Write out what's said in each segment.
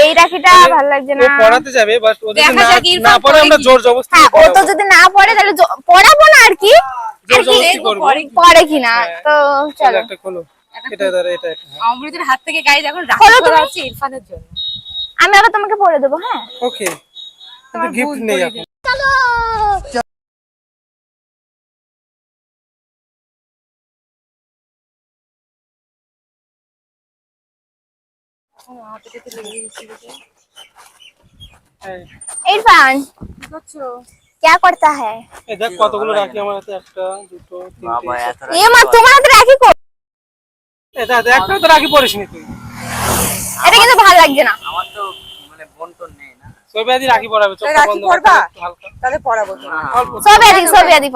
এই রাখিটা ভালো লাগছে না। ও পড়াতে যাবে বাট ও যদি না পড়ে আমরা জোর জবরদস্তি হ্যাঁ ও তো যদি না পড়ে তাহলে পড়াবো না আর কি, জোর জবরদস্তি করব। পড়ে কিনা তো চলো একটা খোলো। এটা ধরে এটা অমৃতের হাত থেকে গাইজ এখন রাখি করা হচ্ছে ইরফানের জন্য। আমি আবার তোমাকে পড়ে দেবো। হ্যাঁ ওকে, কিন্তু গিফট নেই এখন। চলো इरफान क्या करता है? এই দেখ কতগুলো রাখি আমার হাতে, একটা দুটো তিনটে। ये मत তোমার হাতে রাখি কো, এটা একটা তো রাখি পড়িসনি তুই। এটা কিন্তু ভালো লাগছে না। আমার তো মানে বন্টন নেই না। সবাইদি রাখি পড়াবে, চোখ বন্ধ পড়বা হালকা তাহলে পড়াবো তো। অল্প সবাই পড়াবো। সবাইদি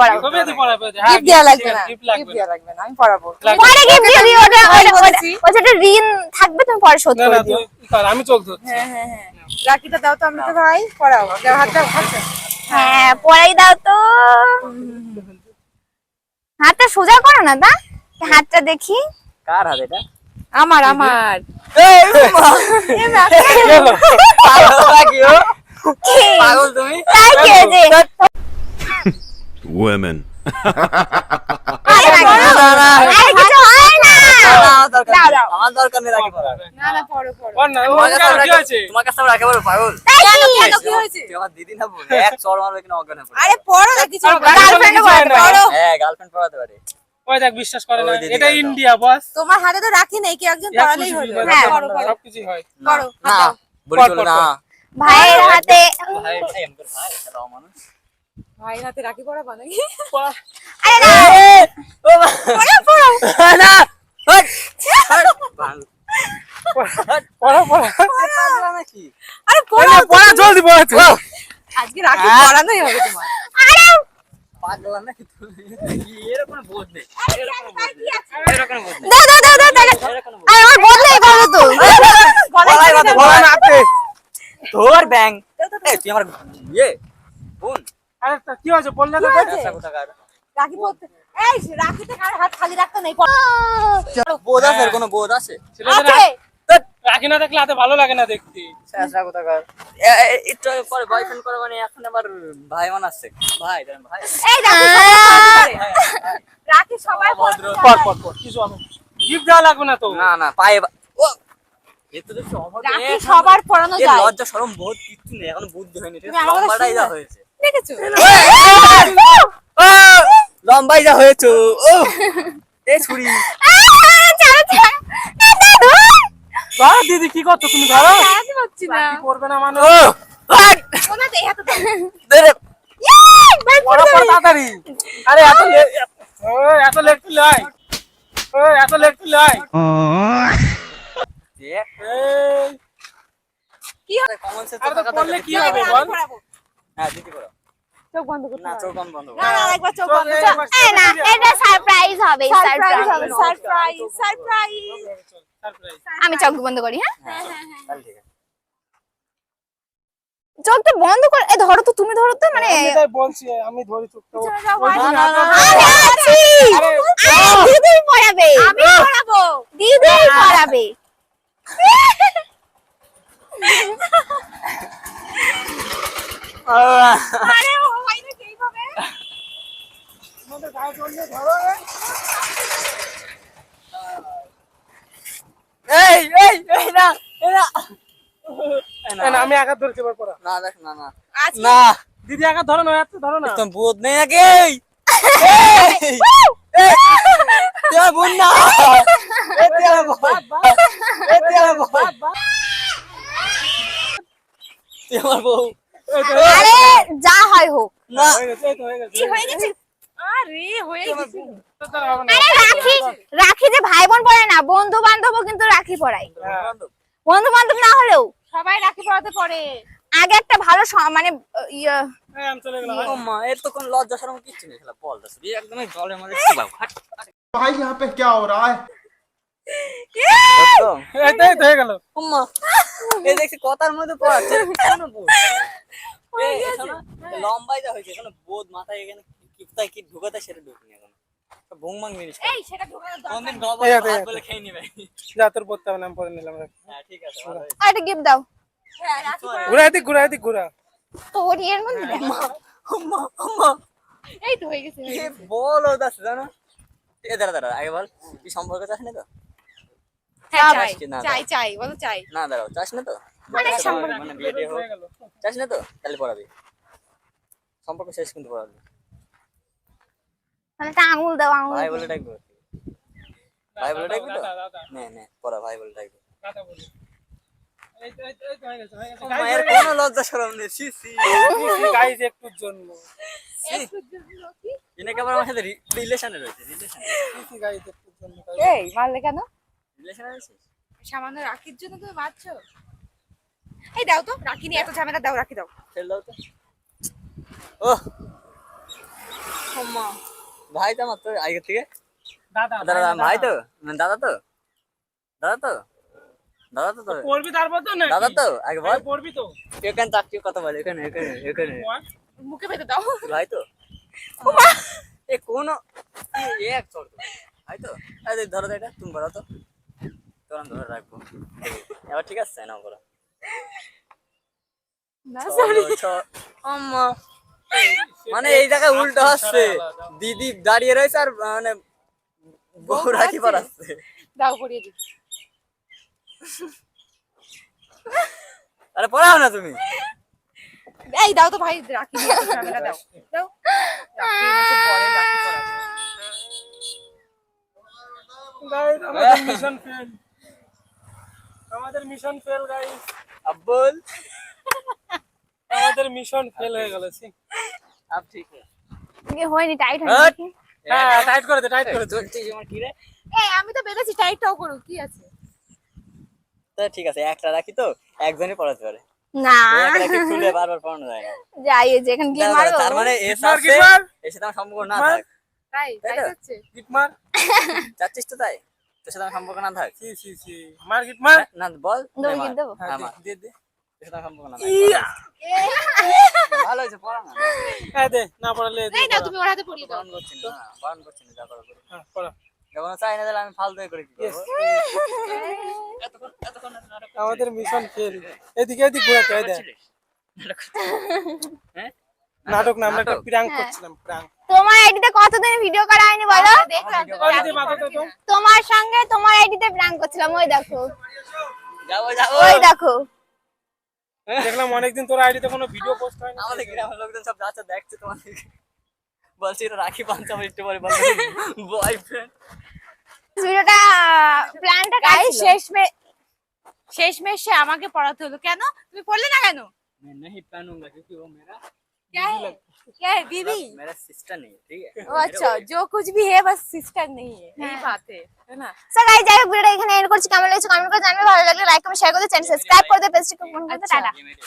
পড়াবে। গিফট দেয়া লাগবে না, গিফট গিফট দেয়া লাগবে না, আমি পড়াবো। পরে গিফট দিও, ওটা ঋণ থাকবে, তুমি পরে শোধ না করে না দিও। তুই কর, আমি চোখ ধরছি। হ্যাঁ হ্যাঁ হ্যাঁ, রাখিটা দাও তো অমৃত ভাই, পড়াও। দাও হাতটা হাতটা। হ্যাঁ পড়াই দাও তো, হাতটা সোজা করো না দা, হাতটা দেখি। কার হাত এটা? আমার আমার পাগল তুমি? তাই কে যে Women. আরে কিছু হয় না। দাও দাও। আমার দরকার নেই রাখি পড়া। না না পড়ো পড়ো। বল না, ও কি আছে? তোমার কাছে রাখি পড়া পাগল। তাই কি? কেন কি হয়েছে? তুই আমার দিদি না বল, এক চড় মারবে কিনা অজ্ঞান হয়ে পড়ে। আরে পড়ো না কিছু, গার্লফ্রেন্ড পড়ো। হ্যাঁ গার্লফ্রেন্ড পড়াতে পারে। ওই দেখ বিশ্বাস করে না, ওই দিদি এটা দাও। ইন্ডিয়া বস। তোমার হাতে তো রাখি নেই, কি একজন পড়ালেই হলো। হ্যাঁ, পড়ো পড়ো সবকিছু হয়। পড়ো। না বলি পড়, চলো পড়, না। পড়। ভাইয়ের হাতে ভাই ভাই আমাদের ভাই এটা মানুষ। ভাই হাতে রাখি পড়াবো নাকি? আরে না পড়ো পড়ো। না। হট। পাগল। পড়া পড়া পাগল নাকি? আরে পড়ো, পড়া পড়া জলদি পড়া তুই। আজকে রাখি পড়ানোই হবে তোমার। আরে পাগল নাকি তুই? এর কোনো বোধ নেই। এর কোনো বোধ নেই। এর কোনো বোধ নেই। দাও দাও দাও দাও তাহলে। এর কোনো বোধ নেই। আরে আমার বদলাই ভালো তো। গলায় বাঁধো, পড়া গলায় না আপনি। তোর ব্যাং। এই তুই আমার ইয়ে বোন। আরে তা কি হয়েছে বললে তো? আচ্ছা কোথাকার। রাখি পড়তে, এই রাখিতে কার হাত খালি রাখতে নেই। বোধ আছে, এর কোনো বোধ আছে? ছেলেদের আছে। রাখি না দেখলে হাতে ভালো লাগে না দেখতে। শেষরা কোথাকার। একটু আগে পরে বয়ফ্রেন্ড করে মানে এখন আবার ভাই বানাচ্ছে। ভাই জানেন ভাই। এই রাখি রাখি সবাই পড়তে পড় পড় পড়, কিছু হবে গিফট দেওয়া লাগবে না তো। না না পায়ে ও এ তো দেখছো অভদ্র। রাখি সবার পড়ানো এর যায়। লজ্জা শরম বহুত কিছু নেই, এখনো বুদ্ধি হয়নি। তুমি আমার কথা লম্বাটাই যা শুনো। হয়েছে। দেখেছো? লম্বাই যা হয়েছে। ও এই ছুরি। ধরো দিদি, কি করছো তুমি? ধরো রাখি পাচ্ছি না। কি করবে না মানে? ও ভাই ওনা দে হাতে দাও। দে পড়া পড়া তাড়াতাড়ি। আরে এত লেট তুই লয়। এত লেট তুই লয়। দেখ এই কি হবে? কমন সেন্স আরে তো থাকা পড়লে দরকার। কি হবে আমি বল? পড়াবো। হ্যাঁ দিদি করো। চোখ বন্ধ করতে না হবে। চোখ বন্ধ করো। না না একবার চোখ বন্ধ এই করো। বস, এই না এটা সারপ্রাইজ হবে, সারপ্রাইজ হবে, সারপ্রাইজ। Surprise surprise. সারপ্রাইজ। আমি চোখ বন্ধ করি। হ্যাঁ হ্যাঁ তাহলে ঠিক আছে। চোখটা বন্ধ করে, এই ধরো তো, তুমি ধরো তো, মানে আমি তাই বলছি, আমি ধরি চোখটা। চলে যাও, ওই জন্য না, না, হাতটা- আমি আছি। আরে দিদি পড়াবে, আমি পড়াবো। দিদি পড়াবে। আরে ও হয় না কিভাবে? আমাদের গায়ে চললে ধরো। এই এই এই না এই না। এই না, আমি একা ধরছি এবার পড়া। না দেখ না না আজকে না দিদি একা ধরো না, এত ধরো না। তোর বোধ নেই নাকি? এই তুই আমার বোন না। এই তুই আমার বোন। এই তুই আমার বোন। তুই আমার বউ। এই তো, আরে যা হয় হোক। না হয়ে গেছে, এই তো হয়ে গেছে। কি হয়ে গেছে? আরে হয়ে গেছে। তো তার হবে না। আরে রাখি, রাখি যে ভাই বোন পড়ে না, বন্ধু বান্ধবও কিন্তু রাখি পড়ায়। হ্যাঁ। বন্ধু বান্ধব না হলেও সবাই রাখি পড়াতে পড়ে। আগে একটা ভালো মানে ইয়ে এই আমি চলে গেলাম। ও মা এর তো কোনো লজ্জা শরম কিচ্ছু নেই, খেলা বল দাস একদমই জলের মধ্যে চিবাও। হাট भाई यहाँ पे क्या हो रहा है? তো এই তো, এই তো হয়ে গেল। আম্মা এই দেখছি কথার মধ্যে পড়াচ্ছে কেন বল? এই শোনো লম্বাই যা হয়েছে, কোনো বোধ মাথায় এখানে কিপটায় কি ঢুকাতে সেটা ঢুকিনি এখন। ভুং মাং জিনিস এই সেটা ঢোকানোর দরকার কোনদিন নেই। গল্প এই আছে, হাত এই বলে আছে। খেয়ে নিবে। যা তোর পড়তে হবে না, আমি পরে নিলাম। রাখ। হ্যাঁ ঠিক আছে ভালো হয়েছে। একটা গিফট দাও। হ্যাঁ, রাখি পরাবো। ঘুরা দিক ঘুরা। তোর ইয়ের মধ্যে দেখ। আম্মা আম্মা এই তো হয়ে গেছে এ বল ও দাস জানো এ দাঁড়া আগে বল কি সম্পর্ক চাস না তো হ্যাঁ চাস কি না চাই বলো চাই না দাঁড়াও চাস না তো অনেক সম্পর্ক। মানে বিয়ে টিয়ে হোক হয়ে গেল। চাস না তো তাহলে পড়াবি সম্পর্ক শেষ কিন্তু পড়াবি মানে একটা আঙুল দাও আঙুল। ভাই বলে ডাকবো ভাই বলে ডাকবি তো দাদা নে পড়া ভাই বলে ডাকবি কথা বলি। এই তো হয়ে গেছে হয়ে গেছে। মায়ের কোনো লজ্জা শরম নেই সি সি গাইস একটুর জন্য। এনাকে আবার আমার সাথে রিলেশনে রয়েছে গাইস একটুর জন্য। এই মারলে কেন? রিলেশনে রয়েছে সামান্য রাখির জন্য তুমি মারছো? এই দাও তো, রাখি নিয়ে এত ঝামেলা, দাও রাখি দাও। ফেল দাও তো ও আম্মা ভাই তো আমার তো আগে থেকে দাদা দাদা ভাই তো দাদা তো দাদা তো দাদা তো তোর পড়বি তারপর তো না। দাদা তো আগে বল পড়বি তো। এখানে চাকরি কথা বল এখানে মুখে বেঁধে দাও। ভাই তো এ কোন এক চল ভাই তো আরে ধরো তো এটা তুমি বলো তো তোরা ধরে রাখবো এবার ঠিক আছে না বলো না আম্মা মানে এই জায়গায় উল্টো হচ্ছে দিদি দাঁড়িয়ে রয়েছে আর মানে বউ রাখি পড়াচ্ছে দাও পরিয়ে দিই। আরে পড়াও না তুমি এই দাও তো ভাই, রাখি নিয়ে এত ঝামেলা, দাও দাও। রাখি নিয়ে বলে রাখি পরাবো। গাইস আমাদের মিশন ফেল। আমাদের মিশন ফেল গাইস। আব্বুল আমাদের মিশন ফেল হয়ে গেল। আপ ঠিক আছে ইয়ে হয়নি, টাইট হট। হয়নি। হ্যাঁ টাইট করে দে টাইট করে দে। তোর ঠিক আমার কি রে এই আমি তো বেঁধেছি, টাইটটাও করো, কি আছে? তো ঠিক আছে একটা রাখি তো একজনই পড়াতে পারে না এক রাখি খুলে বারবার পড়ানো যায় না যাই যেখানে গিয়ে মারবো। তার মানে এস গিটমার, আছে গিটমার। এর সাথে আমার সম্পর্ক না গিটমার। থাক তাই তাই তাই তো? হচ্ছে। গিট মার। চাচ্ছিস তো তাই তোর সাথে আমার সম্পর্ক না থাক সি মার গিট মার। না বল দেবো নে কি মার। দেবো? হ্যাঁ, মার। দে দে। তোর সাথে আমার সম্পর্ক না থাক ইয়া। ভালো হয়েছে পড়া না হ্যাঁ দে না পড়ালে দে। এই না, তুমি ওর হাতে পরিয়ে দাও। বারণ করছি না বারণ করছি না যা করো করো। হ্যাঁ পড়া। যখন চাই না তাহলে আমি ফালতু করে কি করবো আমাদের মিশন ফেল। এদিকে ঘোরাতে হয় দে। হ্যাঁ নাটক না, আমরা একটা নাটক? প্র্যাঙ্ক হ্যাঁ। করছিলাম প্র্যাঙ্ক। তোমার আইডিতে কতদিন ভিডিও করা হয়নি বলো? দেখলাম তো, ওই রাখি দে মাথা তো তো। তোমার সঙ্গে তোমার আইডিতে প্র্যাঙ্ক করছিলাম, ওই দেখো যাবো যাবো ওই দেখো। দেখলাম অনেকদিন তোর আইডিতে কোনো ভিডিও পোস্ট হয় না। আমাদের গ্রামের লোকজন সব যাচ্ছে দেখছে তোমাদের বলছি এটা রাখি পাঞ্চ আমার একটু পরে বলছে বয়ফ্রেন্ড ভিডিওটা প্ল্যানটা গাই কাই শেষমেশ সে আমাকে পড়াতে হলো। কেন তুমি পড়লে না কেন? मैं नहीं पहनूंगा क्योंकि वो मेरा क्या है दीदी? मेरा सिस्टर नहीं है ठीक है ओ अच्छा, जो कुछ भी है बस सिस्टर नहीं है, यही बात है ना? সো গাইস যাই হোক ভিডিওটা এখানে এন্ড করছি। কেমন লেগেছে কমেন্ট করে জানাবে, ভালো লাগলে লাইক কমেন্ট শেয়ার করে চ্যানেল সাবস্ক্রাইব করে দিও, পেজটিকে ফলো করতে। টাটা। ये मेरे